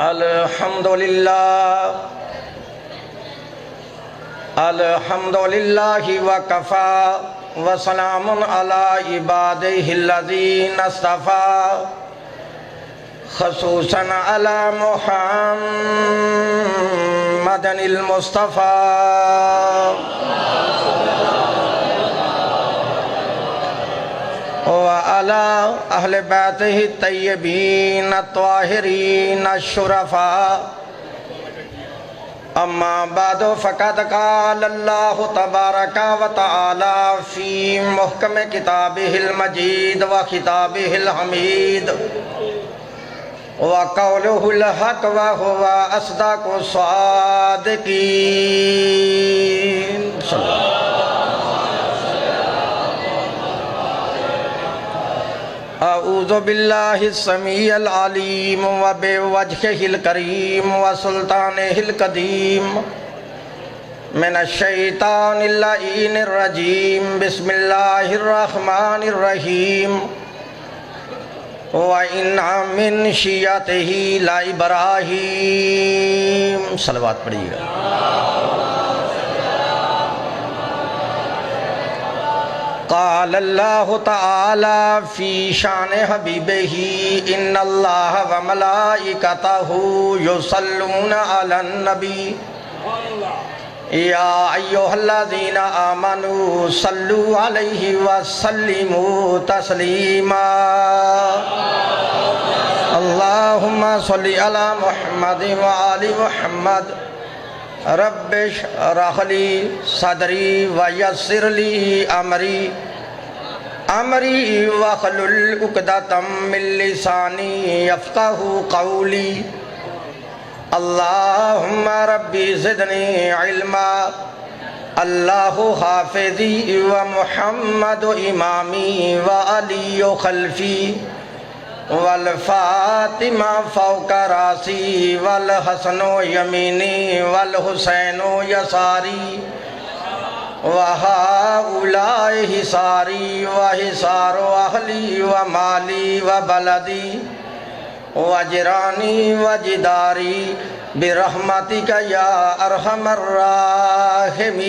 अल्हम्दुलिल्लाहि व कफ़ा व सलामुन अला इबादिहिल्लज़ीना इस्तफ़ा ख़ुसूसन अला मुहम्मदिल मुस्तफ़ा व अला अहले बैतिहि तय्यबीन त्वाहिरीन शुरफ़ा। अम्मा बादो फ़क़द क़ाल अल्लाहु तबारक व तआला फ़ी मुहकम किताबिहिल मजीद व खिताबिहिल हमीद व क़ौलुहुल हक़ व हुवा अस्दक़ुस सादिक़ीन। अऊज़ु बिल्लाहि समीअल अलीम व बिवजहिल करीम व सुल्तानिहिल कदीम मिनश शैतानिर लईनिर रजीम। बिस्मिल्लाहिर रहमानिर रहीम। व इन्ना मिन शियतिही ला इब्राहीम। सलवात पढ़िएगा। क़ाल अल्लाहु तआला फ़ी शान हबीबिही इन्नल्लाह व मलाइकतहु युसल्लूना अलन नबी या अय्युहल्लज़ीना आमनू सल्लू अलैहि व सल्लिमू तस्लीमा। अल्लाहुम्मा सल्लि अला मुहम्मद व आलि मुहम्मद। रब्बिश्रह ली सदरी व यस्सिर ली अमरी वहलुल उक़दतम मिन लिसानी यफ़क़हू क़ौली। अल्लाहुम्मा रब्बी ज़िदनी इल्मा। अल्लाहु हाफ़िज़ी व मुहम्मद इमामी व अली खल्फ़ी वल फ़ातिमा फ़ौक़ रासी वल हसनो यमीनी वल हुसैनो यसारी व हाउलाए हिसारी व हिसारो अहली व माली व बलदी व जिरानी व जिदारी बिरहमतिका या अरहमर राहिमीन।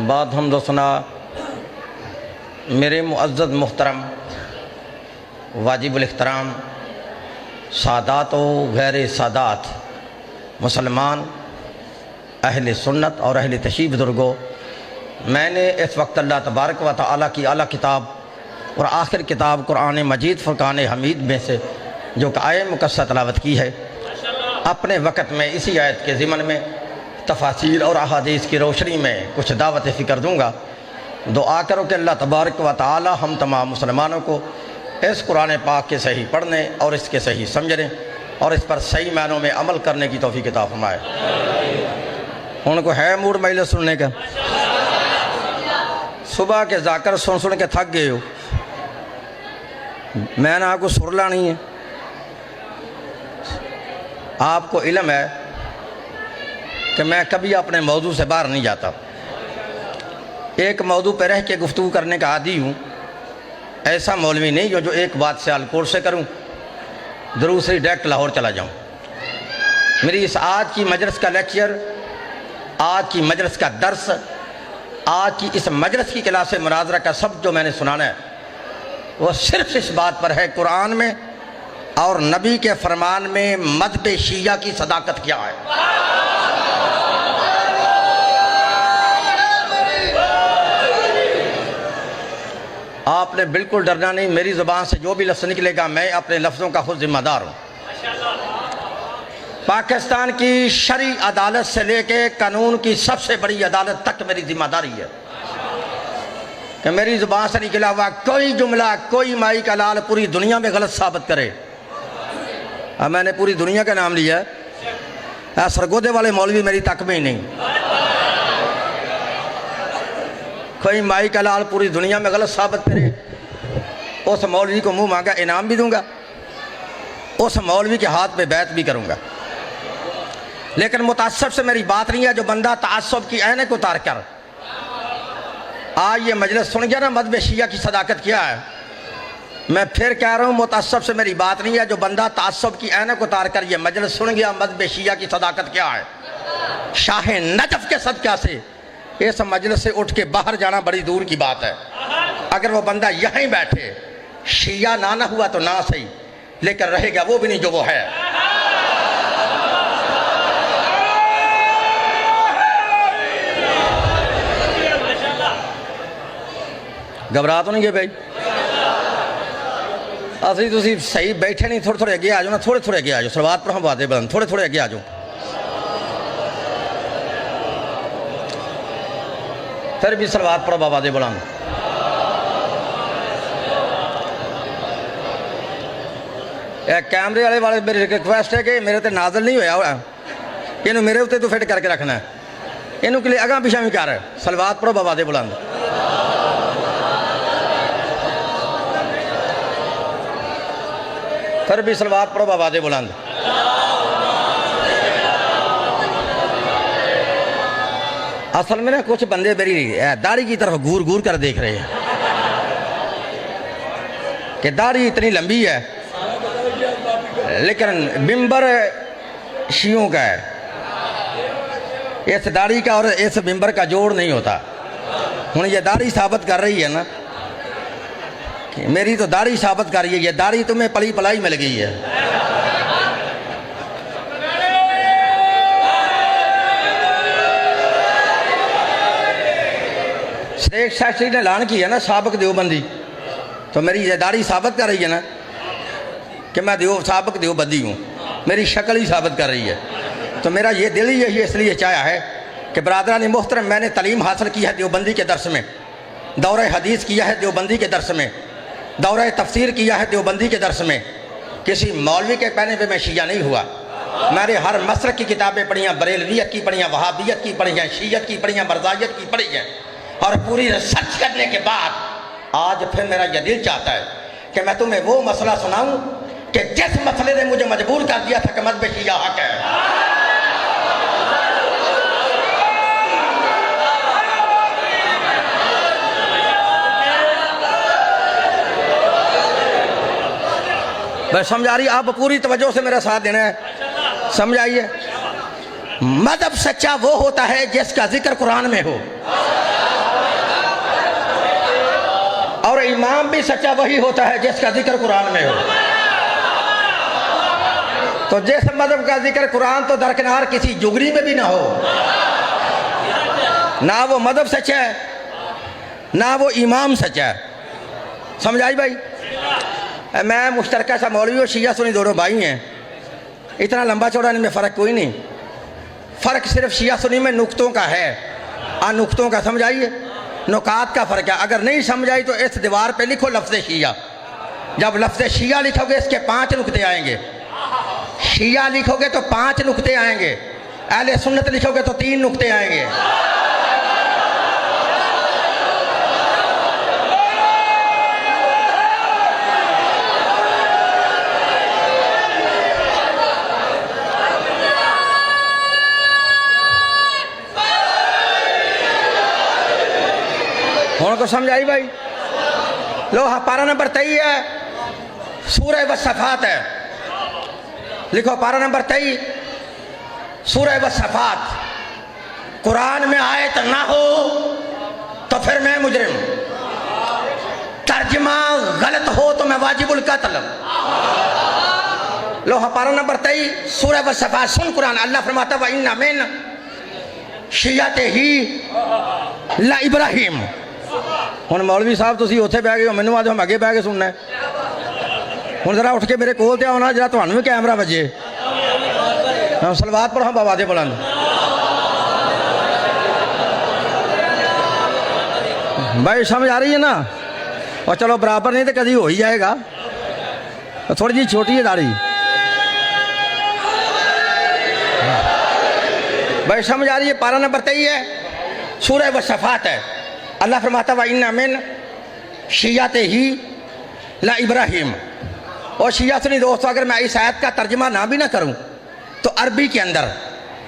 बाद हम दोस्तना मेरे मुअज़्ज़ज़ मुहतरम वाजिबुल इहतराम सादात व गैर सादात मुसलमान अहले सुन्नत और अहले तशरीफ़ बुज़ुर्गों, मैंने इस वक्त अल्लाह तबारक व तआला की आला किताब और आखिर किताब कुरान मजीद फ़ुरक़ान हमीद में से जो कि आयत मुक़स्सा तलावत की है, अपने वक़्त में इसी आयत के ज़िमन में तफ़ासीर और अहादीस की रोशनी में कुछ दावत फ़िक्र दूँगा। दुआ करो कि अल्लाह तबारक व तआला हम तमाम मुसलमानों को इस कुरान पाक के सही पढ़ने और इसके सही समझने और इस पर सही मानों में अमल करने की तौफ़ीक़ अता फ़रमाए। उनको है मूड महिला सुनने का? सुबह के जाकर सुन सुन के थक गए हो। मैंने आपको सुरला नहीं है, आपको इल्म है कि मैं कभी अपने मौजू से बाहर नहीं जाता। एक मौजू पर रह के गुफ्तगू करने का आदी हूँ। ऐसा मौलवी नहीं जो एक बात से आलकोट से करूँ दूसरी डायरेक्ट लाहौर चला जाऊँ। मेरी इस आज की मजलिस का लेक्चर, आज की मजलिस का दर्स, आज की इस मजलिस की क्लास मुनाज़रा का सब जो मैंने सुनाना है वो सिर्फ इस बात पर है कुरान में और नबी के फरमान में मज़हब शिया की सदाकत क्या है। आपने बिल्कुल डरना नहीं। मेरी ज़ुबान से जो भी लफ्ज़ निकलेगा मैं अपने लफ्ज़ों का खुद ज़िम्मेदार हूँ। पाकिस्तान की शरई अदालत से लेके कानून की सबसे बड़ी अदालत तक मेरी ज़िम्मेदारी है कि मेरी ज़ुबान से निकला हुआ कोई जुमला, कोई माई का लाल पूरी दुनिया में गलत साबित करे। अब मैंने पूरी दुनिया का नाम लिया, सरगोदे वाले मौलवी मेरी तक में ही नहीं। कोई माई का लाल पूरी दुनिया में गलत साबित करे, उस मौलवी को मुंह मांगा इनाम भी दूंगा, उस मौलवी के हाथ पे बैत भी करूंगा। लेकिन मुतासब से मेरी बात नहीं है जो बंदा तासुब की ऐनक उतार कर आज ये मजलिस सुन गया ना मज़हब शिया की सदाकत क्या है। मैं फिर कह रहा हूँ, मुतअस्सब से मेरी बात नहीं है। जो बंदा तासुब की ऐनक उतार कर ये मजलिस सुन गया मज़हब शिया की सदाकत क्या है, शाह नजफ के सदका से इस मजलिस से उठ के बाहर जाना बड़ी दूर की बात है। अगर वो बंदा यहीं बैठे, शिया ना हुआ तो ना सही, लेकिन रहेगा वो भी नहीं जो वो है। घबरा तो नहीं गए भाई? असली तुम सही बैठे नहीं, थोड़े थोड़े अगे आ जाओ ना, थोड़े थोड़े अगे आ जाओ। सलवात पर हम वादे बुलंद, थोड़े थोड़े अगे आ जाओ। फिर भी सलवात पर वादे बुलंद। कैमरे वाले मेरी रिक्वेस्ट है कि मेरे ते नाजल नहीं होया हुआ, इनू मेरे उत्ते तू फिट करके रखना है। इनू के लिए अगा पिछा भी कर। सलवात पढ़ो वादे बुलंद। फिर भी सलवात पढ़ो वादे बुलंद। असल में ना कुछ बंदे मेरी दाढ़ी की तरफ घूर घूर कर देख रहे हैं कि दाढ़ी इतनी लंबी है, लेकिन मिंबर शियों का है। इस दाढ़ी का और इस मिंबर का जोड़ नहीं होता। हूँ ये दाढ़ी साबित कर रही है ना कि मेरी तो दाढ़ी साबित कर रही है, ये दाढ़ी तुम्हें पली पलाई मिल गई है। शेख शास्त्री ने ऐलान किया ना साबिक देवबंदी, तो मेरी ये दाढ़ी साबित कर रही है ना कि मैं साबिक देवबंदी हूँ। मेरी शक्ल ही साबित कर रही है। तो मेरा ये दिल ही यही इसलिए चाहा है कि बरादरान मोहतरम, मैंने तालीम हासिल की है देवबंदी के दर्स में, दौरे हदीस किया है देवबंदी के दर्स में, दौरे तफसीर किया है देवबंदी के दर्स में। किसी मौलवी के कहने पे मैं शिया नहीं हुआ। मैंने हर मसलक की किताबें पढ़ी हैं, बरेलवियत की पढ़ी हैं, वहाबियत की पढ़ी हैं, शीयत की पढ़ी हैं, मरज़ायत की पढ़ी हैं, और पूरी रिसर्च करने के बाद आज फिर मेरा यह दिल चाहता है कि मैं तुम्हें वो मसला सुनाऊं कि जिस मसले ने मुझे मजबूर कर दिया था कि मज़हब शिया हक है। बस समझ आ रही? आप पूरी तवज्जो से मेरा साथ देना है, समझ आइए। मज़हब सच्चा वो होता है जिसका जिक्र कुरान में हो, और इमाम भी सच्चा वही होता है जिसका जिक्र कुरान में हो। तो जिस मज़हब का जिक्र कुरान तो दरकिनार किसी जुगरी में भी ना हो, ना वो मज़हब सच्चा है ना वो इमाम सच्चा है। समझ आई भाई? मैं मुश्तरका सा मौलवी और शिया सुन्नी दोनों भाई हैं, इतना लंबा चौड़ा इनमें फ़र्क कोई नहीं। फ़र्क सिर्फ शिया सुन्नी में नुक्तों का है, नुक्तों का। समझ आइए, नुकात का फ़र्क है। अगर नहीं समझ आई तो इस दीवार पे लिखो लफ्ज़ शिया। जब लफ्ज़ शिया लिखोगे इसके 5 नुक्ते आएंगे। शिया लिखोगे तो 5 नुक्ते आएंगे, अहले सुन्नत लिखोगे तो 3 नुक्ते आएंगे। हूँ को समझ आई भाई? लो हाँ, पारा नंबर 23 है, सूरह वस्सफ़ात है। लिखो पारा नंबर 23, सूरह वस्सफ़ात। कुरान में आयत ना हो तो फिर मैं मुजरिम, तर्जमा गलत हो तो मैं वाजिबुल कत्ल। लो हाँ, पारा नंबर 23, सूरह वस्सफ़ात। सुन कुरान, अल्लाह फरमाता व इन्ना मिन शिय्अतिही ला इब्राहीम। हुण मौलवी साहब तुसीं उत्थे बह गए हो, मैनूं आदो हम अगे बह के सुनना है। हुण जरा उठ के मेरे कोल ते आओ ना, जरा तुहानूं भी कैमरा वजे। हम सलवात पढ़ो, हम वादे बुलंद। भाई समझ आ रही है ना? और चलो बराबर नहीं तो कभी हो ही जाएगा। थोड़ी जी छोटी है दाढ़ी। भाई समझ आ रही है? पारा नंबर 23 है, सूरह वस्सफ़ात है। अल्लाह फरमाता व इन्ना मिन शिय्अतिही ला इब्राहीम। और शिया सुन्नी दोस्तों, अगर मैं इस आयत का तर्जमा ना भी ना करूं तो अरबी के अंदर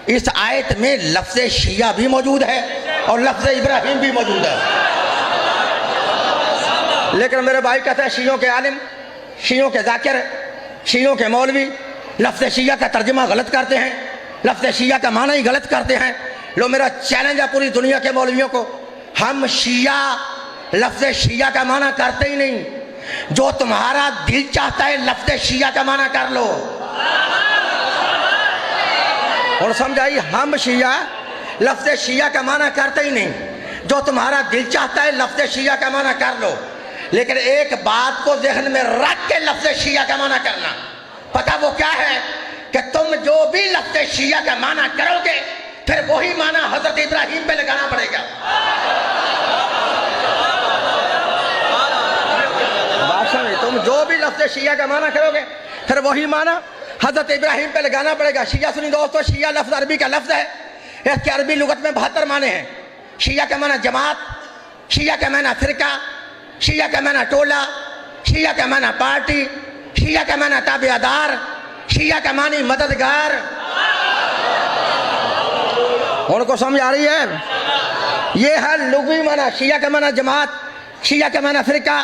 इस आयत में लफ्ज़ शिया भी मौजूद है और लफ्ज़ इब्राहीम भी मौजूद है। लेकिन मेरे भाई कहते हैं शियों के आलिम, शियों के जाकिर, शियों के मौलवी लफ्ज़ शिया का तर्जुमा गलत करते हैं, लफ्ज़ शिया का माना ही गलत करते हैं। लो मेरा चैलेंज है पूरी दुनिया के मौलवियों को, हम शिया लफ्ज़ शिया का माना करते ही नहीं। जो तुम्हारा दिल चाहता है लफ्ज़ शिया का माना कर लो। और समझाइए, हम शिया लफ्ज़ शिया का माना करते ही नहीं। जो तुम्हारा दिल चाहता है लफ्ज़ शिया का माना कर लो, लेकिन एक बात को ज़हन में रख के लफ्ज़ शिया का माना करना। पता वो क्या है कि तुम जो भी लफ्ज़ शिया का माना करोगे फिर वही माना हजरत इब्राहिम पे लगाना पड़ेगा। बात समझे, तुम जो भी लफ्ज़ शिया का माना करोगे फिर वही माना हजरत इब्राहिम पे लगाना पड़ेगा। शिया सुनी दोस्तों, शिया लफ्ज़ अरबी का लफ्ज़ है, इसके अरबी लुगत में 72 माने हैं। शिया का माना जमात, शिया का माना फिरका, शिया का माना टोला, शिया का माना पार्टी, शिया का माना ताबेदार, शिया का मानी मददगार। उनको समझ आ रही है? ये है लुग़वी माना। शिया का माना जमात, शिया का माना फिरका,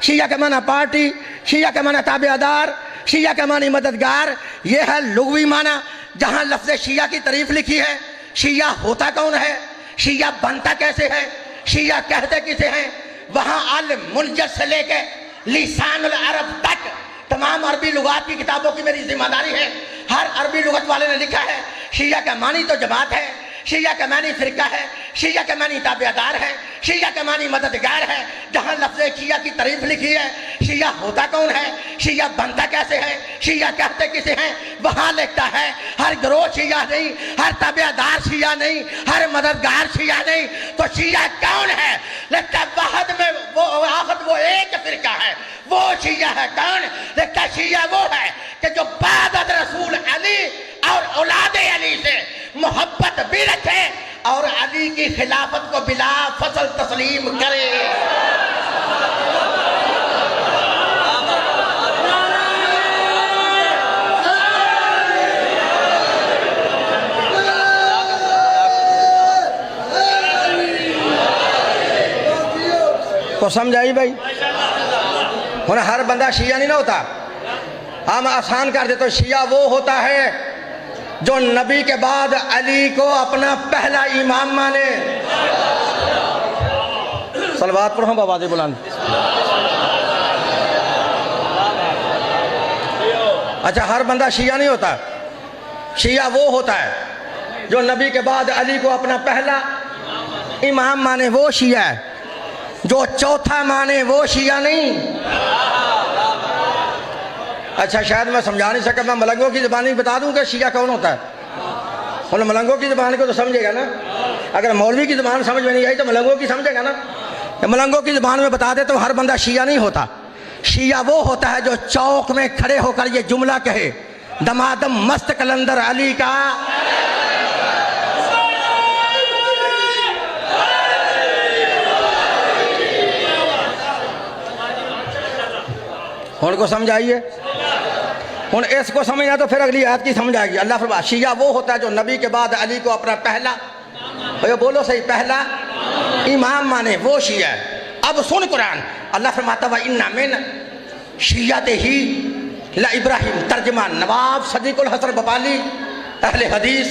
शिया का माना पार्टी, शिया का माना ताबेदार, शिया का मानी मददगार। ये है लुग़वी माना। जहाँ लफ्ज़ शिया की तारीफ लिखी है, शिया होता कौन है, शिया बनता कैसे है, शिया कहते किसे हैं, वहाँ अल मुनजद से लेके लिसानुल अरब तक तमाम अरबी लुगात की किताबों की मेरी जिम्मेदारी है। हर अरबी लुगत वाले ने लिखा है शिया का मानी तो जमात है, शिया का मानी फिरका है, शिया का मानी ताबेदार है, शिया का मानी मददगार है। जहाँ लफ्ज़ शिया की तारीफ लिखी है, शिया होता कौन है, शिया बनता कैसे है, शिया कहते किसे हैं, वहाँ लिखता है हर गिरोह शिया नहीं, हर ताबेदार शिया नहीं, हर मददगार शिया नहीं। तो शिया कौन है? लगता वहद में वो एक फिरका है, वो शिया है कौन? लगता शिया वो है कि जो बाद रसूल अली और औलाद अली से मोहब्बत भी रखे और अली की खिलाफत को बिला फसल तस्लीम करे। तो समझाई भाई, होना हर बंदा शिया नहीं ना होता। हम आसान कर देते, तो शिया वो होता है जो नबी के बाद अली को अपना पहला इमाम माने। सलवात पढ़ो बाबा दे बुलंद। अच्छा, हर बंदा शिया नहीं होता। शिया वो होता है जो नबी के बाद अली को अपना पहला इमाम माने, वो शिया है। जो चौथा माने वो शिया नहीं। अच्छा, शायद मैं समझा नहीं सका, मैं मलंगों की ज़बानी बता दूं कि शिया कौन होता है। और मलंगों की ज़बान को तो समझेगा ना। अगर मौलवी की ज़बान समझ में नहीं आई तो मलंगों की समझेगा ना। तो मलंगों की ज़बान में बता दे तो हर बंदा शिया नहीं होता। शिया वो होता है जो चौक में खड़े होकर ये जुमला कहे, दमादम मस्त कलंदर अली का। उनको समझाइए। उन इसको समझना तो फिर अगली आयत की समझ आएगी। अल्लाह फरमाता है शिया वो होता है जो नबी के बाद अली को अपना पहला, बोलो सही, पहला इमाम माने, वो शिया है। अब सुन कुरान, अल्लाह फरमाता है इन्ना मिन शियाते ही ला इब्राहिम। तर्जमा नवाब सदीकुल हसन बबाली, अहले हदीस,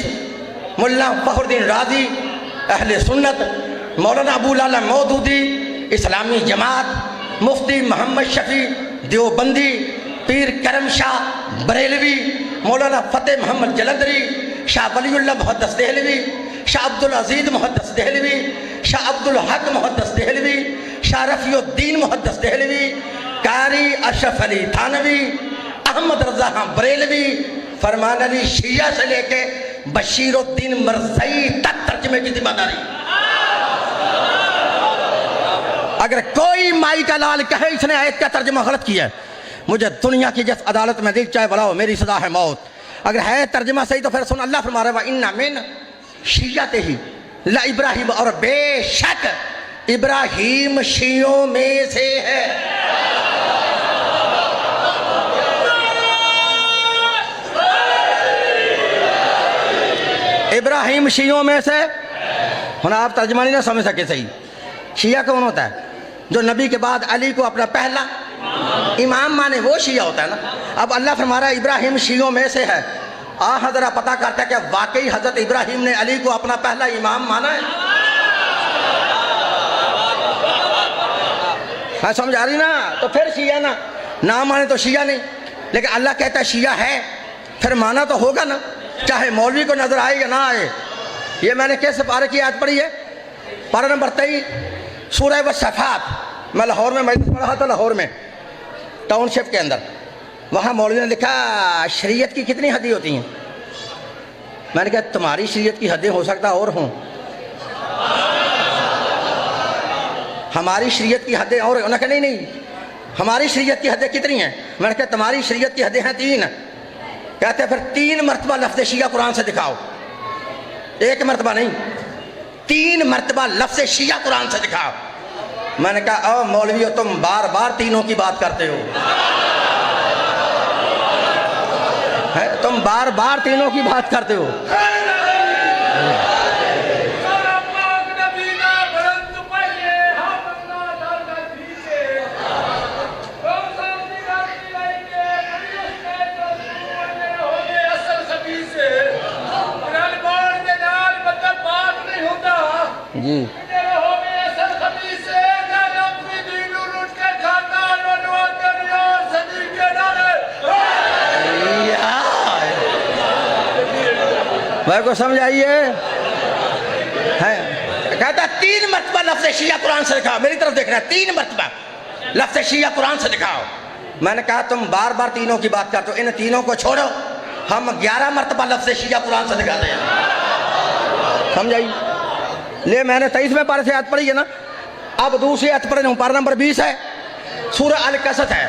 मुल्ला फखरुद्दीन राजी, अहले सुन्नत, मौलाना अबुल आला मौदूदी, इस्लामी जमात, मुफ्ती मोहम्मद शफी देवबंदी, पीर करम शाह बरेलवी, मौलाना फतेह मोहम्मद जलंधरी, शाह वलीउल्लाह मुहद्दिस देहलवी, शाह अब्दुल अजीज मुहद्दिस देहलवी, शाह अब्दुल हक मुहद्दिस देहलवी, शाह रफीउद्दीन मुहद्दिस देहलवी, कारी अशरफ अली थानवी, अहमद रजा बरेलवी, फरमान अली शिया से लेके बशीरुद्दीन मरज़ई तक तर्जमे की जिम्मेदारी। अगर कोई माई का लाल कहे इसने आयत का तर्जमा गलत किया, मुझे दुनिया की जिस अदालत में दिल चाहे बुलाओ, मेरी सजा है मौत। अगर है तर्जमा सही तो फिर सुन, अल्लाह फरमा रहा है इन्ना मिन शियाते ही ला इब्राहिम, और बेशक इब्राहिम शियों में से है। इब्राहिम शियों में से। आप तर्जमा नहीं ना समझ सके सही। शिया कौन होता है? जो नबी के बाद अली को अपना पहला इमाम माने वो शिया होता है ना। अब अल्लाह फरमारा इब्राहिम शियों में से है। ज़रा पता करता है कि वाकई हजरत इब्राहिम ने अली को अपना पहला इमाम माना है। हाँ समझ आ रही ना। तो फिर शिया ना माने तो शिया नहीं, लेकिन अल्लाह कहता है शिया है, फिर माना तो होगा ना, चाहे मौलवी को नजर आए या ना आए। ये मैंने कैसे पारे की याद पढ़ी है, पारा नंबर 23 सूरह वसफ़ात। मैं लाहौर में मजलिस पढ़ा था, लाहौर में टाउनशिप के अंदर। वहाँ मौलवी ने लिखा शरीयत की कितनी हदें होती हैं। मैंने कहा तुम्हारी शरीयत की हदें हो सकता और हों, हमारी शरीयत की हदें और। उन्होंने कहा नहीं हमारी शरीयत की हदें कितनी हैं। मैंने कहा तुम्हारी शरीयत की हदें हैं 3। कहते फिर 3 मरतबा लफ्ज़ शिया कुरान से दिखाओ। 1 मरतबा नहीं, 3 मरतबा लफ्ज़ शिया कुरान से दिखाओ। मैंने कहा ओ मौलवी हो, तुम बार बार तीनों की बात करते हो, तुम बार बार तीनों की बात करते हो। जी भाई को समझ आइए है। कहता 3 मरतबा लफ्ज़ शिया कुरान से दिखाओ। मेरी तरफ देखना, 3 मरतबा लफ्ज़ शिया कुरान से दिखाओ। मैंने कहा तुम बार बार तीनों की बात करते हो, इन तीनों को छोड़ो, हम 11 मरतबा लफ्ज़ शिया कुरान से दिखाते हैं। समझ आई। ले मैंने 23वें पारे से याद पढ़ी है ना। अब दूसरी याद पढ़ रहा हूँ, पारा नंबर 20 है, सूरह अल कसस है,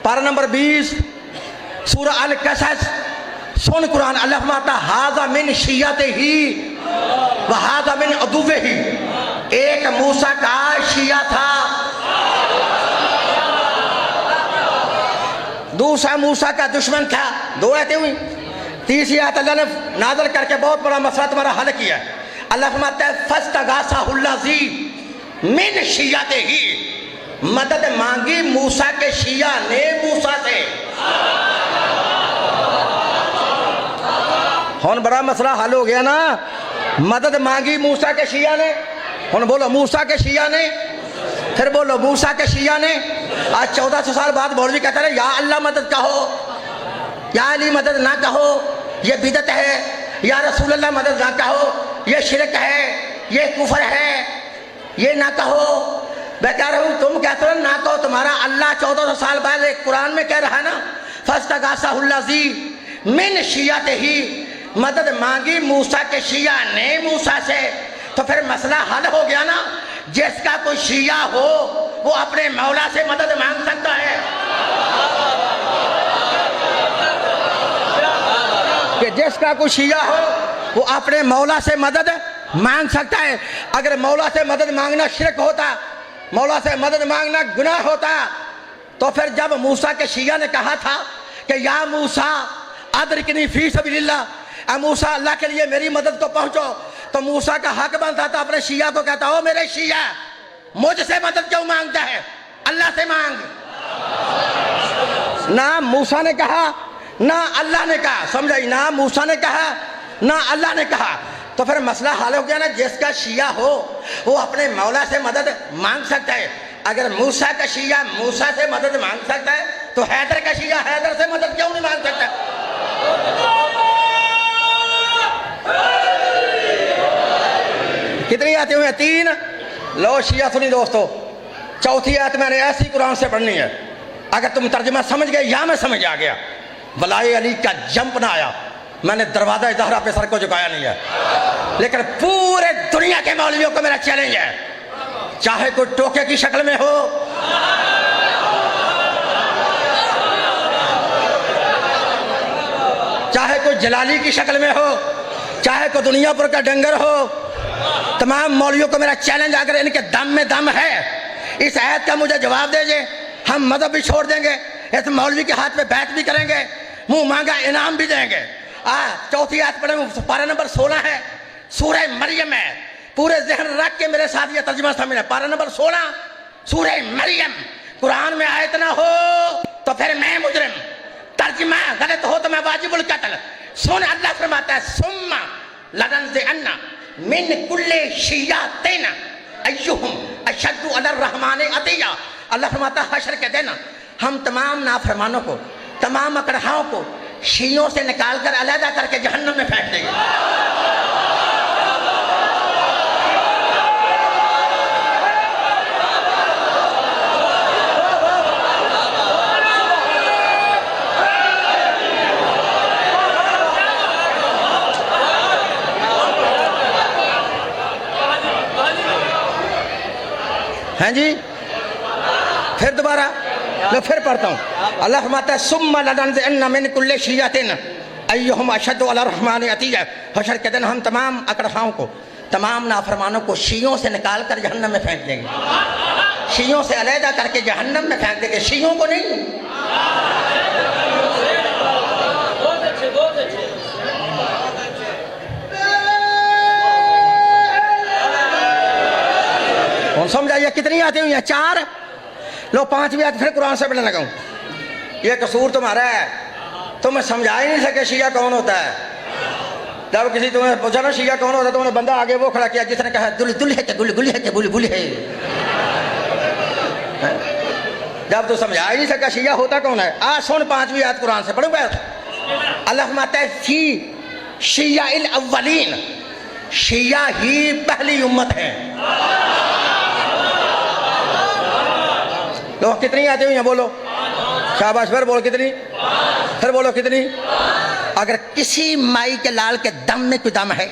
पारा नंबर 20 सूरह अल कसस। सुन कुरान, अल्लाह फरमाता हाज़ा मिन शिय्यते ही व हाज़ा मिन अदुव्वे ही। एक मूसा का शिया था, दूसरा मूसा का दुश्मन था। 2 आयतें हुई। तीसरी आयत अल्लाह ने नाज़िल करके बहुत बड़ा मसला तुम्हारा हल किया। अल्लाह फरमाता है फस्तगासाहुल्लज़ी मिन शिय्यते ही, मदद मांगी मूसा के शिया ने मूसा से। हुन बड़ा मसला हल हो गया ना। मदद मांगी मूसा के शिया ने, हुन बोलो मूसा के शिया ने, फिर बोलो मूसा के शिया ने। आज 1400 साल बाद मौलवी कहते हैं या अल्लाह मदद कहो, या अली मदद ना कहो, ये बिदत है, या रसूल अल्लाह मदद ना कहो, ये शिरक है, ये कुफर है, ये ना कहो। मैं कह रहा हूँ तुम कहते हो ना कहो, तुम्हारा अल्लाह 1400 साल बाद एक कुरान में कह रहा है ना फस्तगासाहुल्लज़ी मिन शिय्यते ही, मदद मांगी मूसा के शिया ने मूसा से। तो फिर मसला हल हो गया ना। जिसका कोई शिया हो वो अपने मौला से मदद मांग सकता है कि जिसका कोई शिया हो वो अपने मौला से मदद मांग सकता है। अगर मौला से मदद मांगना शिरक होता, मौला से मदद मांगना गुनाह होता, तो फिर जब मूसा के शिया ने कहा था कि या मूसा अदरिकनी फी सबीलिल्लाह, मूसा अल्लाह के लिए मेरी मदद को पहुंचो, तो मूसा का हक बनता था अपने शिया को कहता हो मेरे शिया मुझसे मदद क्यों मांगता है, अल्लाह से मांग। ना मूसा ने कहा ना अल्लाह ने कहा, समझाई, ना मूसा ने कहा ना अल्लाह ने कहा। तो फिर मसला हल हो गया ना। जिसका शिया हो वो अपने मौला से मदद मांग सकता है। अगर मूसा का शिया मूसा से मदद मांग सकता है तो हैदर का शिया हैदर से मदद क्यों नहीं मांग सकता। कितनी आयतें हुई? 3। लो शिया सुनी दोस्तों, चौथी आयत मैंने ऐसी कुरान से पढ़नी है, अगर तुम तर्जुमा समझ गए या मैं समझ आ गया, वलाए अली का जंप ना आया, मैंने दरवाजा ज़हरा पे सर को झुकाया नहीं है। लेकिन पूरे दुनिया के मौलवियों को मेरा चैलेंज है, चाहे कोई टोके की शक्ल में हो, चाहे कोई जलाली की शक्ल में हो, चाहे कोई दुनिया पर का डंगर हो, तमाम मौलवियों को मेरा चैलेंज, अगर इनके दम में दम है इस आयत का मुझे जवाब दीजिए, हम मजहब भी छोड़ देंगे, इस मौलवी के हाथ पे बैत भी करेंगे, मुंह मांगा इनाम भी देंगे। चौथी आयत पढ़े, पारा नंबर 16 है, सूरह मरियम है। पूरे जहन रख के मेरे साथ ये तर्जुमा समझना। पारा नंबर 16 सूरह मरियम कुरान में आयत ना हो तो फिर मैं मुजरिम, तर्जुमा गलत हो तो मैं वाजिबुल कत्ल। सुन, अल्लाह फरमाता है सुम्मा लनज़िअन्ना मिन कुल्ले शियातिन अय्युहुम अशद्दु अलर रहमानि अतिया। अल्लाह फरमाता है हशर के दिन हम तमाम नाफरमानों को, तमाम अकड़हाओं को शियों से निकाल कर अलहदा करके जहन्नम में फेंक देंगे। हैं जी, फिर दोबारा मैं फिर पढ़ता हूँ। अल्लाह फरमाता है सुम्मा लनज़िअन्ना मिन कुल्ली शियातिन अय्युहुम अशद्दु अलर रहमानि अतिया। हशर के दिन हम तमाम अकड़हाओं को, तमाम नाफरमानों को शियों से निकाल कर जहन्नम में फेंक देंगे। शियों से अलहदा करके जहन्नम में फेंक देंगे, शियों को नहीं। कौन समझाइए कितनी आती हुई है? 4 लो 5 भी आती, फिर कुरान से पढ़ने लगाऊं। ये कसूर तुम्हारा है, तुम्हें समझा ही नहीं सके शिया कौन होता है। जब किसी तुम्हें पूछा ना शिया कौन होता है, तुमने बंदा आगे वो खड़ा किया जिसने कहा दुल दुल है, गुल गुल है, गुल गुल है। जब तू समझा ही नहीं सका शिया होता कौन है। आज सुन 5वीं आयत कुरान से पढ़ूंगा। अल्लाह फरमाता है फी शियाइल अव्वलीन, शिया ही पहली उम्मत है। लो कितनी आती हुई हैं बोलो, शाबाश, फिर बोलो कितनी, फिर बोलो कितनी। अगर किसी माई के लाल के दम में कोई दम है,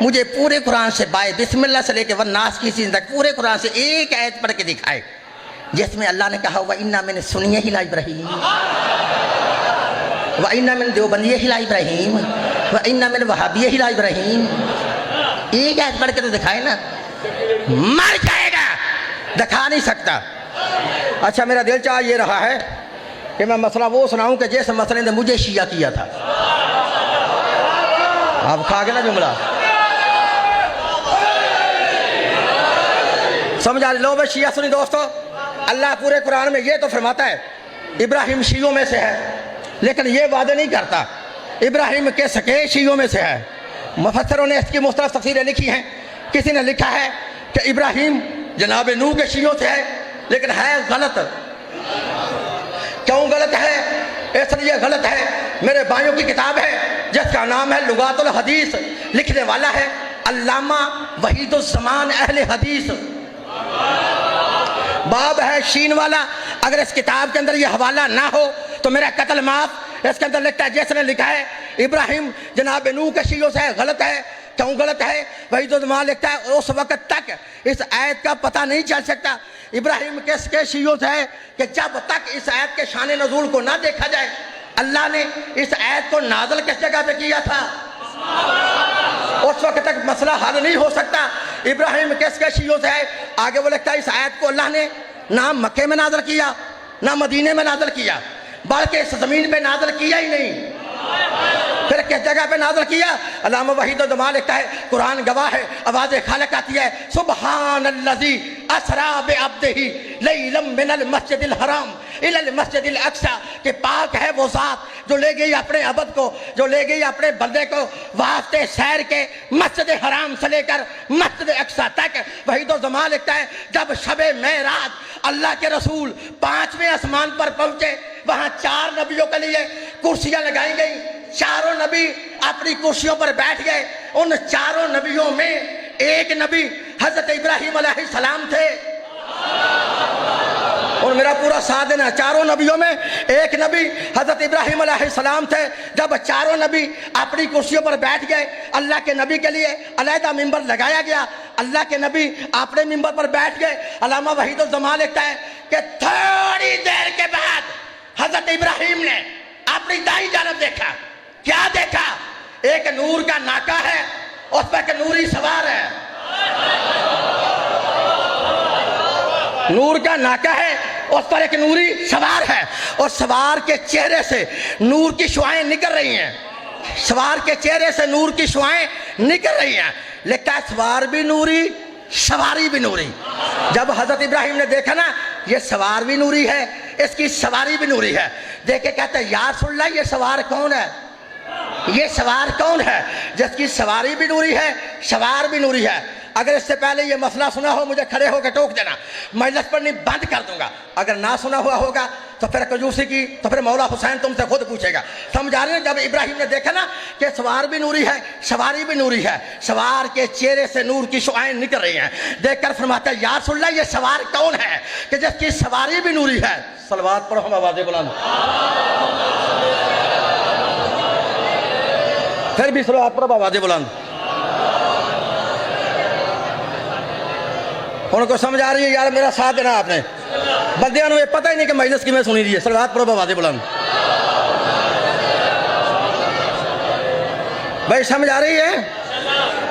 मुझे पूरे कुरान से बाय बिस्मिल्लाह से लेके वन्नास की सीन तक पूरे कुरान से एक आयत पढ़ के दिखाए जिसमें अल्लाह ने कहा व इन्ना मैंने सुनिए हिला इब्राहिम, व इन्ना मैंने देवबंदिये हिला इब्राहिम, व इन्ना मैंने वहाबिये हिला इब्राहिम। एक आयत पढ़ के तो दिखाए ना, मर जाएगा, दिखा नहीं सकता। अच्छा, मेरा दिल चाह ये रहा है कि मैं मसला वो सुनाऊं कि जैसे मसले ने मुझे शिया किया था। आप खा के ना जुमला समझा लो। भाई शिया सुनी दोस्तों, अल्लाह पूरे कुरान में ये तो फरमाता है इब्राहिम शियों में से है, लेकिन ये वादे नहीं करता इब्राहिम के सके शियों में से है। मुफस्सिरों ने इसकी मुख्तलिफ तफसीरें लिखी हैं। किसी ने लिखा है कि इब्राहिम जनाब नूह के शियों से है, लेकिन है गलत। क्यों गलत है? इसलिए गलत है, मेरे भाइयों की किताब है जिसका नाम है लुगातुल हदीस, लिखने वाला है अल्लामा वहीदुज़्ज़मान अहले हदीस, बाब है शीन वाला। अगर इस किताब के अंदर ये हवाला ना हो तो मेरा कत्ल माफ। इसके अंदर लिखता है जिसने लिखा है इब्राहिम जनाब नूह के शियों से है, गलत है। क्यों गलत है? वहीदुज़्ज़मान लिखता है उस वक्त तक इस आयत का पता नहीं चल सकता इब्राहिम किसके शियों से है कि जब तक इस आयत के शान नज़ूल को ना देखा जाए। अल्लाह ने इस आयत को नाज़िल किस जगह पे किया था? उस वक्त तक मसला हल नहीं हो सकता इब्राहिम किसके शियों से है। आगे वो लिखता है इस आयत को अल्लाह ने ना मक्के में नाज़िल किया ना मदीने में नाज़िल किया, बल्कि इस ज़मीन पे नाज़िल किया ही नहीं। फिर किस जगह पे नाज़िल किया? अल्लामा वहीदुज़्ज़मान लिखता है कुरान गवाह है, आवाज़ खालिक आती है सुब्हानल्लज़ी असरा बिअब्दिही लैलन मिनल मस्जिदिल हराम इलल मस्जिदिल अक्सा, कि पाक है वो ज़ात जो ले गई अपने अबद को, जो ले गई अपने बंदे को वास्ते सैर के मस्जिद हराम से लेकर मस्जिद अक्सा तक। वहीदुज़्ज़मान लिखता है जब शबे मेराज अल्लाह के रसूल 5वें आसमान पर पहुंचे, वहां 4 नबियों के लिए कुर्सियां लगाई गई, चारों नबी अपनी कुर्सियों पर बैठ गए। उन चारों नबियों में एक नबी हजरत इब्राहिम अलैहिस्सलाम थे। और मेरा पूरा साथ देना, चारों नबियों में एक नबी हजरत इब्राहिम अलैहिस्सलाम थे। जब चारों नबी अपनी कुर्सियों पर बैठ गए, अल्लाह के नबी के लिए अलहदा मिंबर लगाया गया, अल्लाह के नबी अपने मिंबर पर बैठ गए। अल्लामा वहीदुज़्ज़मान लिखता है कि थोड़ी देर के बाद हजरत इब्राहिम ने अपनी दाईं जानब देखा। क्या देखा? एक नूर का नाका है, उस पर एक नूरी सवार है। नूर का नाका है, उस पर एक नूरी सवार है, और सवार के चेहरे से नूर की शुआएं निकल रही हैं। सवार के चेहरे से नूर की शुआएं निकल रही हैं। लिखा है सवार भी नूरी सवारी भी नूरी। जब हजरत इब्राहिम ने देखा ना ये सवार भी नूरी है, इसकी सवारी भी नूरी है, देख के कहते हैं यार सुन ला ये सवार कौन है, ये सवार कौन है जिसकी सवारी भी नूरी है, सवार भी नूरी है। अगर इससे पहले ये मसला सुना हो मुझे खड़े होकर टोक देना, मजलिस पढ़नी बंद कर दूंगा। अगर ना सुना हुआ होगा तो फिर कंजूसी की, तो फिर मौला हुसैन तुमसे खुद पूछेगा। समझा रहे हैं? जब इब्राहिम ने देखा ना कि सवार भी नूरी है, सवारी भी नूरी है, सवार के चेहरे से नूर की शुआएं निकल रही हैं, देखकर फरमाता है यार सुन ला ये सवार कौन है कि जिसकी सवारी भी नूरी है। सलवात पढ़ो हम आवाज़ें बुलंद, फिर भी सलवात पढ़ो आवाज़ें बुलंद। उनको समझ आ रही है यार मेरा साथ देना आपने, बंदियां ने पता ही नहीं कि मजलिस की मैं सुनी रही है। सलवात पढ़ो आवाज़ें बुलंद। भाई समझ आ रही है?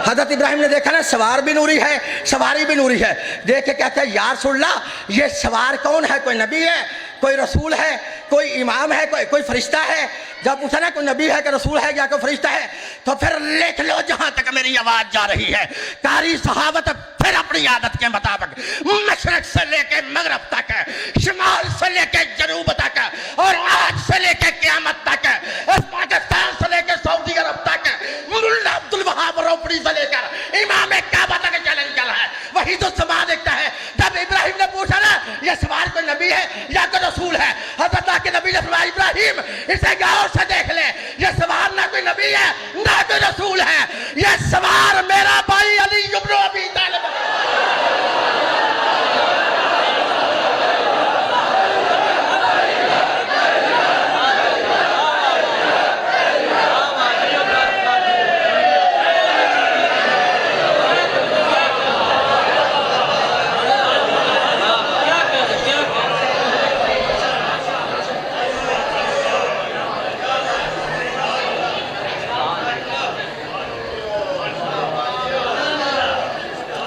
हजरत इब्राहिम ने देखा ना सवार भी नूरी है, सवारी भी नूरी है, देख के कहते हैं यार सुन ला ये सवार कौन है, कोई नबी है, कोई रसूल है, कोई इमाम है, कोई फरिश्ता है। जब पूछा ना कोई नबी है कि रसूल है या कोई फरिश्ता है, तो फिर लिख लो जहां तक मेरी आवाज जा रही है। कारी सहाबत फिर अपनी आदत के मुताबिक मशरक से लेके मगरब तक, शिमाल से लेके जनूब तक, और आज से लेके क़यामत तक, इस पाकिस्तान से लेके सऊदी अरब तक, मुल्ला अब्दुल वहाब रोपड़ी से लेकर इमाम काबा तक चैलेंज चला है। वही तो सवाल देखता है। जब इब्राहिम ने पूछा ना ये सवाल कोई नबी है या कोई रसूल है, हज़रत के नबी ने फरमाया इब्राहिम इसे गौर से देख ले, ये सवार ना कोई नबी है ना कोई रसूल है, ये सवार मेरा भाई अली इब्न अबी तालिब।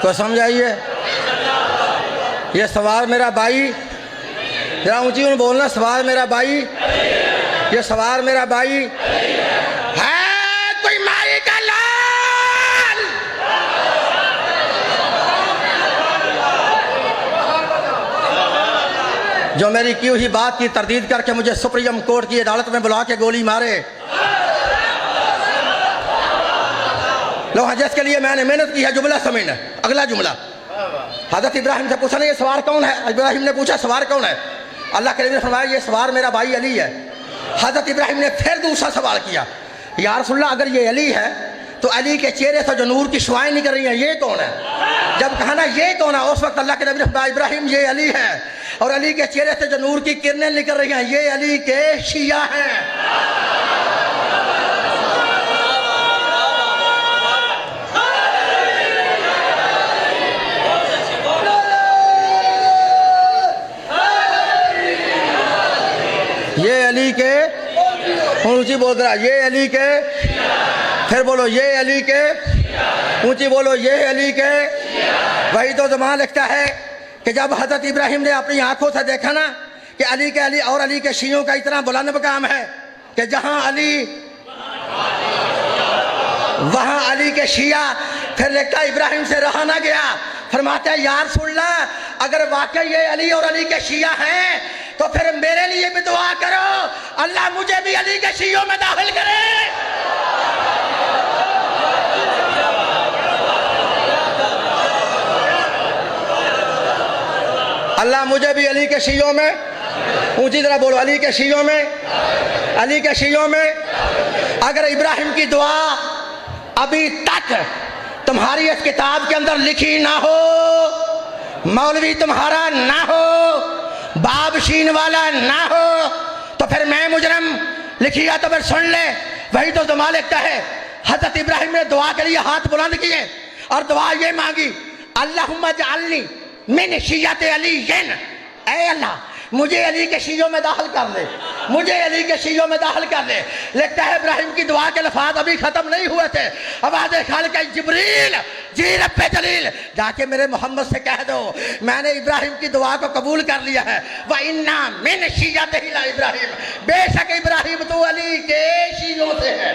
तो समझाइए ये सवार मेरा भाई, जरा ऊंची में बोलना, सवार मेरा भाई, ये सवार मेरा भाई है कोई माई का लाल। जो मेरी की हुई बात की तरदीद करके मुझे सुप्रीम कोर्ट की अदालत में बुला के गोली मारे, लो जिसके लिए मैंने मेहनत की है, जुमला समझना। अगला जुमला हजरत इब्राहिम से पूछा ना ये सवार कौन है, इब्राहिम ने पूछा सवार कौन है, अल्लाह के नबी ने फरमाया ये सवार मेरा भाई अली है। हजरत इब्राहिम ने फिर दूसरा सवाल किया या रसूल अल्लाह अगर ये अली है तो अली के चेहरे से जो नूर की शुआएं निकल रही हैं ये कौन है। जब कहा ना ये कौन है, उस वक्त अल्लाह के नबी ने फरमाया इब्राहिम ये अली है, और अली के चेहरे से जो नूर की किरणें निकल रही हैं ये अली के शिया हैं। ये अली के, ऊंची बोल रहा ये अली के, फिर बोलो ये अली के, ऊंची बोलो ये अली के। वही तो ज़मान लिखता है कि जब हजरत इब्राहिम ने अपनी आंखों से देखा ना कि अली के अली और अली के शियों का इतना बुलंद मकाम है कि जहां अली वहां अली के शिया, फिर लिखता इब्राहिम से रहा ना गया, फरमाते यार सुन ला अगर वाकई ये अली और अली के शिया हैं तो फिर मेरे लिए भी दुआ करो अल्लाह मुझे भी अली के शियों में दाखिल करे। अल्लाह मुझे भी अली के शियों में, ऊंची तरह बोलो अली के शियों में, अली के शियों में। अगर इब्राहिम की दुआ अभी तक तुम्हारी इस किताब के अंदर लिखी ना हो, मौलवी तुम्हारा ना हो, बाबशीन वाला ना हो, तो फिर मैं मुजरम लिखिया तो फिर सुन ले। वही तो ज़मान लिखता है हजरत इब्राहिम ने दुआ के लिए हाथ बुलंद किए और दुआ ये मांगी अल्लाहुम्मा जअलनी मिन शिय्यति अलीय्यिन, ऐ अल्लाह मुझे अली के शियों में दाखिल कर दे, मुझे अली के शियों में दाखिल कर दे। लिखता है इब्राहिम की दुआ के लफ्ज़ अभी खत्म नहीं हुए थे, आवाज़ खालिक जिब्रील जी रब्बे जलील जाके मेरे मोहम्मद से कह दो मैंने इब्राहिम की दुआ को कबूल कर लिया है। व इन्ना मिन शिय्यतिही ला इब्राहिम, बेशक इब्राहिम तो अली के शियों से है।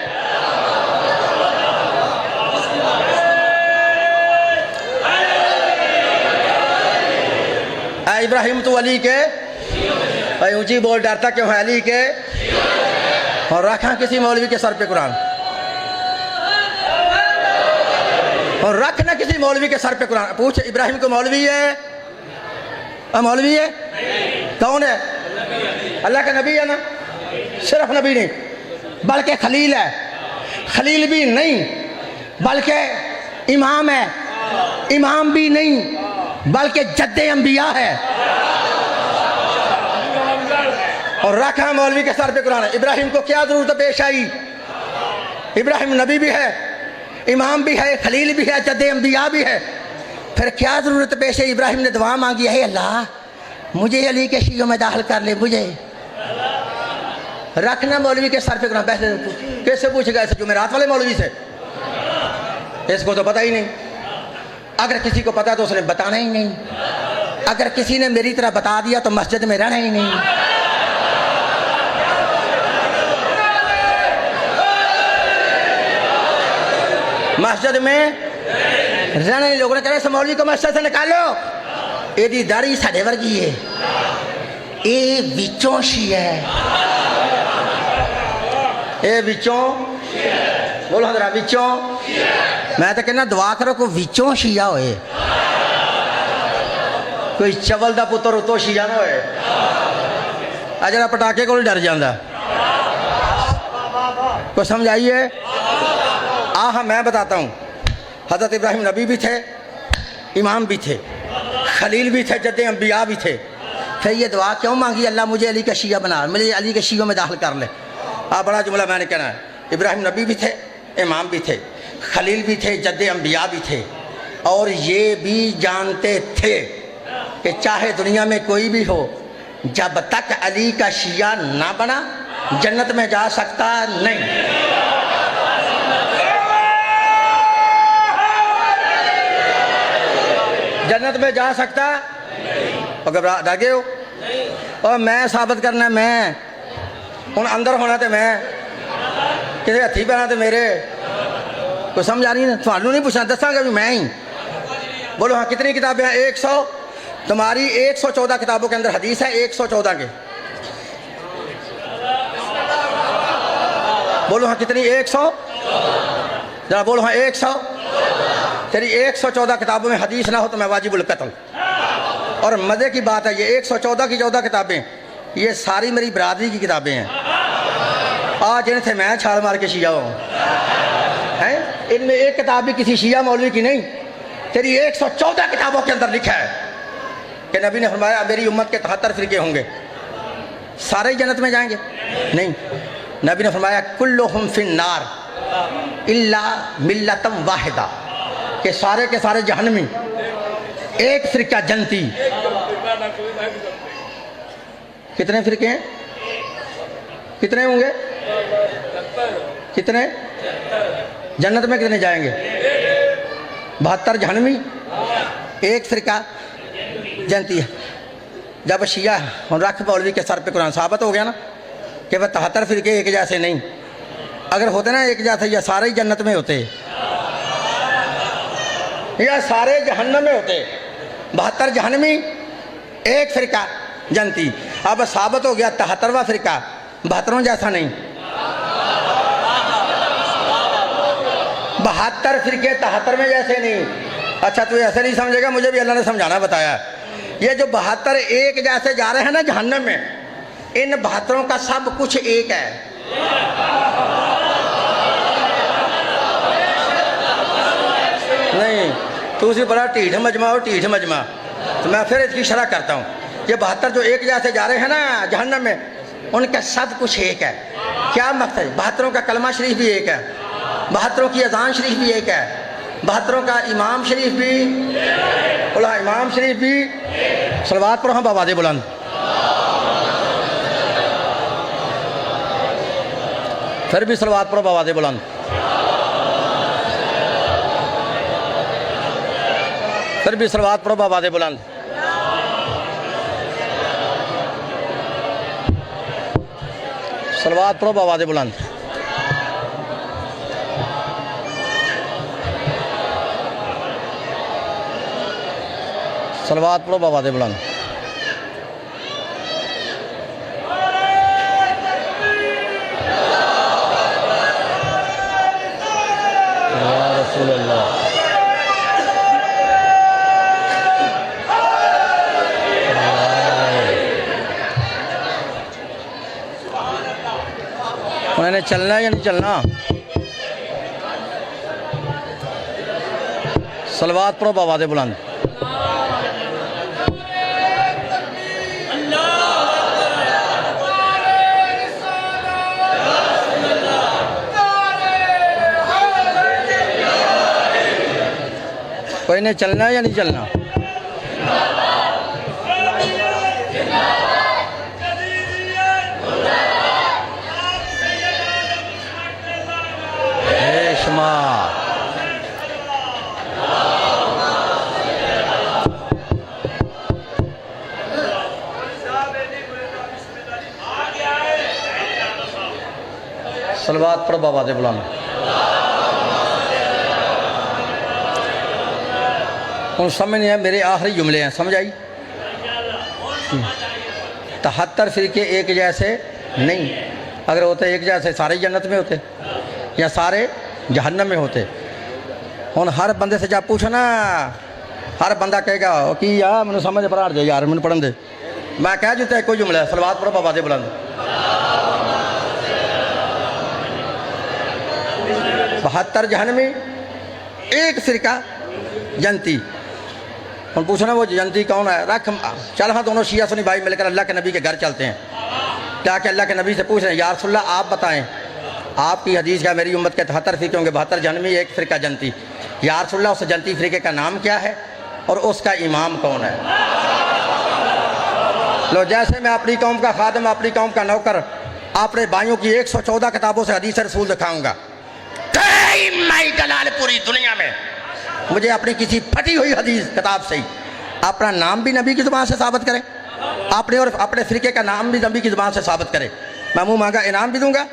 इब्राहिम तो अली के, भाई ऊंची बोल, डरता क्यों है अली के। और रखा किसी मौलवी के सर पे कुरान, और रखना किसी मौलवी के सर पे कुरान। पूछ इब्राहिम को मौलवी है? मौलवी है? कौन है? अल्लाह का नबी है ना? सिर्फ नबी नहीं बल्कि खलील है। खलील भी नहीं बल्कि इमाम है। इमाम भी नहीं बल्कि जद्दे अंबिया है। और रखा मौलवी के सर पे कुरान। इब्राहिम को क्या जरूरत पेश आई? इब्राहिम नबी भी है, इमाम भी है, खलील भी है, जद्दे अंबिया भी है। फिर क्या जरूरत पेश है? इब्राहिम ने दुआ मांगी है, अल्लाह मुझे अली के शीयों में दाखिल कर ले, मुझे रखना मौलवी के सर पे कुरान। पैसे कैसे पूछेगा? ऐसे जुमेरात वाले मौलवी से? इसको तो पता ही नहीं। अगर किसी को पता तो उसने बताना ही नहीं। अगर किसी ने मेरी तरह बता दिया तो मस्जिद में रहना ही नहीं। मस्जिद में रहने लोगों ने कहा मौलवी को मस्जिद से निकालो, एदी दाढ़ी साढ़े वर्गी है, ये विचों शिया है, ये विचों, बोलो हजरा विचों। मैं तो कहना दुआ करो को विचों शिया होए, कोई चवल दा पुत्र उतो शिया ना होए। अजरा पटाखे को डर जाता। को समझ आइए? हाँ मैं बताता हूँ। हज़रत इब्राहिम नबी भी थे, इमाम भी थे, खलील भी थे, जद्दे अंबिया भी थे। फिर ये दुआ क्यों मांगी? अल्लाह मुझे अली का शिया बना, मुझे अली के शियों में दाखिल कर ले। बड़ा जुमला मैंने कहना है। इब्राहिम नबी भी थे, इमाम भी थे, खलील भी थे, जद्दे अंबिया भी थे। और ये भी जानते थे कि चाहे दुनिया में कोई भी हो, जब तक अली का शिया ना बना जन्नत में जा सकता नहीं। जन्नत में जा सकता और घबरा डर गए हो? और मैं साबित करना, मैं हूँ अंदर होना तो मैं किसी हथी पैना तो मेरे कोई समझ आ रही है? थानू नहीं पूछना, दसांगा भी मैं ही। बोलो हाँ कितनी किताबें हैं? 100। तुम्हारी 114 किताबों के अंदर हदीस है, 114 के। बोलो हाँ कितनी? 100। जरा बोलो हाँ 100। तेरी 114 किताबों में हदीस ना हो तो मैं वाजिबुल कत्ल। और मज़े की बात है, ये 114 की 14 किताबें ये सारी मेरी बरादरी की किताबें हैं। आज इनसे मैं छाल मार के शिया हूँ हैं। इनमें एक किताब भी किसी शिया मौलवी की नहीं। तेरी 114 किताबों के अंदर लिखा है कि नबी ने फरमाया मेरी उम्मत के 73 फिरके होंगे, सारे ही जन्नत में जाएंगे? नहीं, नबी ने फरमाया कुल्लुहुम फिन्नार इल्ला मिल्लतम वाहिदा, के सारे जहन्नमी, एक फिरका जन्नती। कितने फिरके हैं? कितने होंगे? कितने? जन्नत में कितने जाएंगे? 72 जहन्नमी, एक फिरका जन्नती है। जब शिया और रख मौलवी के सर पे कुरान, साबित हो गया ना कि वह 73 फिरके एक जैसे नहीं। अगर होते ना एक जैसे, या सारे ही जन्नत में होते या सारे जहन्नम में होते। 72 जहन्नमी, एक फिरका जन्नती। अब साबित हो गया 73वां फिरका 72 जैसा नहीं। 72 फिरके 73 में जैसे नहीं। अच्छा तू ऐसे नहीं समझेगा, मुझे भी अल्लाह ने समझाना बताया। ये जो 72 एक जैसे जा रहे हैं ना जहन्नम में, इन 72 का सब कुछ एक है। नहीं तू उसी बड़ा ढीठ मजमा हो, ढीठ मजमा। तो मैं फिर इसकी शरह करता हूँ। ये 72 जो एक जैसे जा रहे हैं ना जहन्नम में, उनका सब कुछ एक है। क्या मकसद? 72 का कलमा शरीफ भी एक है, 72 की अजान शरीफ भी एक है, 72 का इमाम शरीफ भी, बोला इमाम शरीफ भी। सलवात पढ़ो हम आवाज़ बुलंद। फिर भी सलवात पढ़ो आवाज़ बुलंद। फिर भी सलवात पढ़ो आवाज़ बुलंद। सलवात पढ़ो आवाज़ बुलंद। सलवात पढ़ो आवाज़ बुलंद। रसूलुल्लाह। उन्होंने चलना है या नहीं चलना? सलवात पढ़ो बावाज़े बुलंद। कोई ने चलना है या नहीं चलना? शमा सलवात पढ़ो बावाज़े बुलंद। हूँ समझ नहीं है, मेरे आखिरी जुमले हैं, समझ आई? 73 फिरके एक जैसे नहीं, अगर होते एक जैसे सारे जन्नत में होते या सारे जहन्नम में होते। हूँ हर बंदे से जा पूछना, हर बंदा कहेगा कि यार मैंने समझ पढ़ा दे यार, मैंने पढ़न दे। मैं कह देता कोई जुमला है, सलवात पढ़ो बावाज़े बुलंद। 72 जहन्नमी, एक फिरका जन्नती। हम पूछना वो जन्नती कौन है? रख चल हाँ, दोनों शिया सुन्नी भाई मिलकर अल्लाह के नबी के घर चलते हैं। क्या कि अल्लाह के नबी से पूछ रहे हैं, या रसूलल्लाह आप बताएं, आपकी हदीस का मेरी उम्मत के 73 फिरके होंगे, 72 जहन्नमी, एक फिरका जन्नती। या रसूलल्लाह उस जन्नती फिरके का नाम क्या है और उसका इमाम कौन है? लो, जैसे मैं अपनी कौम का खादम, अपनी कौम का नौकर, अपने भाइयों की 114 किताबों से हदीस रसूल दिखाऊंगा। पूरी दुनिया में मुझे अपनी किसी फटी हुई हदीस किताब से ही अपना नाम भी नबी की ज़ुबान से साबित करें, अपने और अपने फिरके का नाम भी नबी की ज़ुबान से साबित करें। मैं मुँह मांगा इनाम भी दूंगा,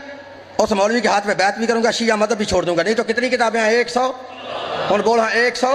उस मौलवी के हाथ में बैत भी करूंगा, शिया मदद भी छोड़ दूंगा। नहीं तो कितनी किताबें हैं? 100। और बोल हाँ 100।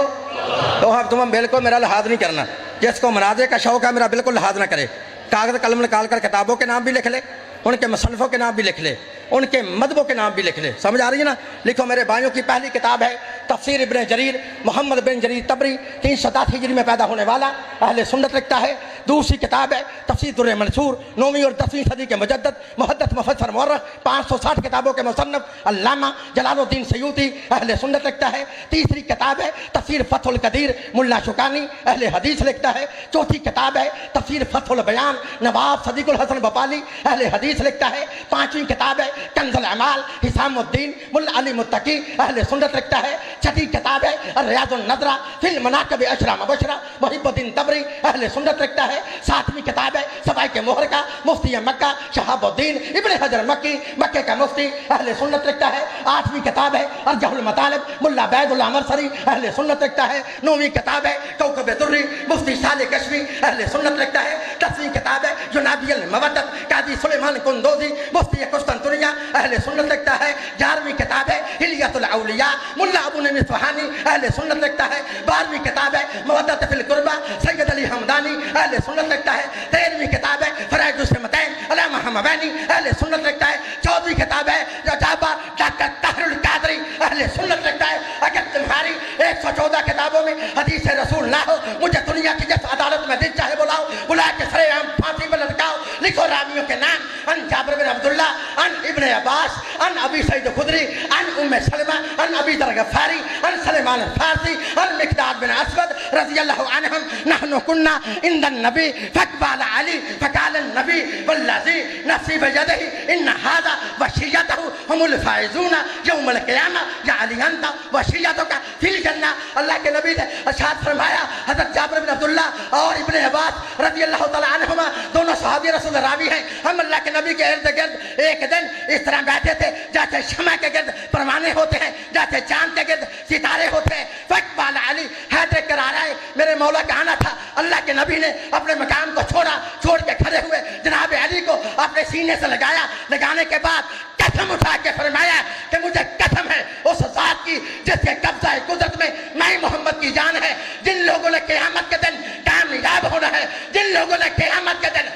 तो हाँ तुम बिल्कुल मेरा लिहाज नहीं करना। जिसको मनाजे का शौक़ है मेरा बिल्कुल लिहाज ना करे। कागज़ कलम निकाल कर किताबों के नाम भी लिख ले, उनके मुसन्निफ़ों के नाम भी लिख ले, उनके मदबों के नाम भी लिख ले। समझ आ रही है ना? लिखो, मेरे भाइयों की पहली किताब है तफसीर इब्न जरीर, मोहम्मद बिन जरीर तबरी, 307 हिजरी में पैदा होने वाला अहले सुन्नत लिखता है। दूसरी किताब है तफसीर दुर्र मंसूर, 9वीं और 10वीं सदी के मुजद्दद मुहद्दिस मुफस्सिर मुअर्रिख, 560 किताबों के मुसन्निफ अल्लामा जलालुद्दीन सयूती अहले सुन्नत लिखता है। तीसरी किताब है तफसीर फतहुल कदीर, मुल्ला शुकानी अहले हदीस लिखता है। चौथी किताब है तफसीर फतहुल बयान, नवाब सदीकुल हसन बपाली अहले हदीस लिखता है। पांचवी किताब है कंजुल अमाल, हिसामुद्दीन मुल्ला अली मुत्तकी अहले सुन्नत लिखता है। छठी किताब है रियाजुन नज़रा फिल मनाक़िब अशरा मुबशरा, मुहिब्बुद्दीन तबरी अहले सुन्नत लिखता है। सातवीं किताब है सबाइक मोहर का, मुफ्ती मक्का शहाबुद्दीन इब्न हजर मक्की, मक्के का मुफ्ती अहले सुन्नत लिखता है। आठवीं किताब है अर्जहुल मतालिब, मुल्ला बैदुल अमरसरी अहले सुन्नत लिखता है। नौवीं किताब है कौकब दुर्री, मुफ्ती साले कश्मी अहले सुन्नत लिखता है। 10वीं किताब है जुनाबियल मवद्दत, काजी सुलेमान कुंदोजी मुफ्ती कुस्तुनतुनिया अहले सुन्नत लिखता है। 11वीं किताब है हिलियतुल औलिया, मुल्ला अबू नईम सुहानी अहले सुन्नत लिखता है। 12वीं किताब है मवद्दत फिल कुर्बा, सैयद अली हमदानी अहले सुन्नत लिखता है। 13वीं किताब है फराइद उस्मतैन, अल्लामा हमवानी अहले सुन्नत लिखता है। 14वीं किताब है रजाबा डॉक्टर ताहिरुल कादरी अहले सुन्नत लिखता है। अगर तुम्हारी 114 किताबों में हदीस रसूल ना हो, मुझे दुनिया की जिस अदालत में दिल चाहे बुलाओ, बुला के सरेआम फांसी पर लटकाओ। लिखो रावियों के नाम, अन जाबिर बिन अब्दुल्ला, अन इब्न अब्बास, अन अबी सईद खुदरी, अन उम्मे सलमा, अन अबी दर गफ्फारी, अन सलेमान फारसी, अन मिकदाद बिन असवद रज़ियल्लाहु अन्हुम, नहनु कुन्ना इंदन नबी फकबाल अली फकाल नबी वल्लज़ी नफ़्सी बियदिही इन हाज़ा वशियतहु हुमुल फाइज़ूना यौमुल क़ियामा या अली अंत वशियतुका फिल जन्नह। अल्लाह के नबी ने इरशाद फरमाया, हज़रत जाबिर बिन अब्दुल्ला और इब्न अब्बास रज़ियल्लाहु तआला अन्हुमा दोनों सहाबी रसूल रावी हैं। हम अल्लाह के नबी के इर्द गिर्द एक दिन इस तरह बैठे थे जैसे शमा के गिर्द परवाने होते हैं, जैसे चांद के गिर्द सितारे होते हैं। फकबाल अली हैदर करा रहा है, मेरे मौला का आना था। अल्लाह के नबी ने अपने मकाम को छोड़ा, छोड़ के खड़े हुए जनाब अली को अपने सीने से लगाया। लगाने के बाद कसम उठा के फरमाया कि मुझे कसम है उस ज़ात की जिसके कब्जा कुदरत में मैं मोहम्मद की जान है। जिन लोगों ने क़यामत के दिन कामयाब होना है, जिन लोगों ने क़यामत के दिन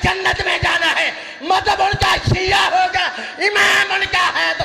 जन्नत में जाना है, मतलब उनका शिया होगा, इमाम उनका है तो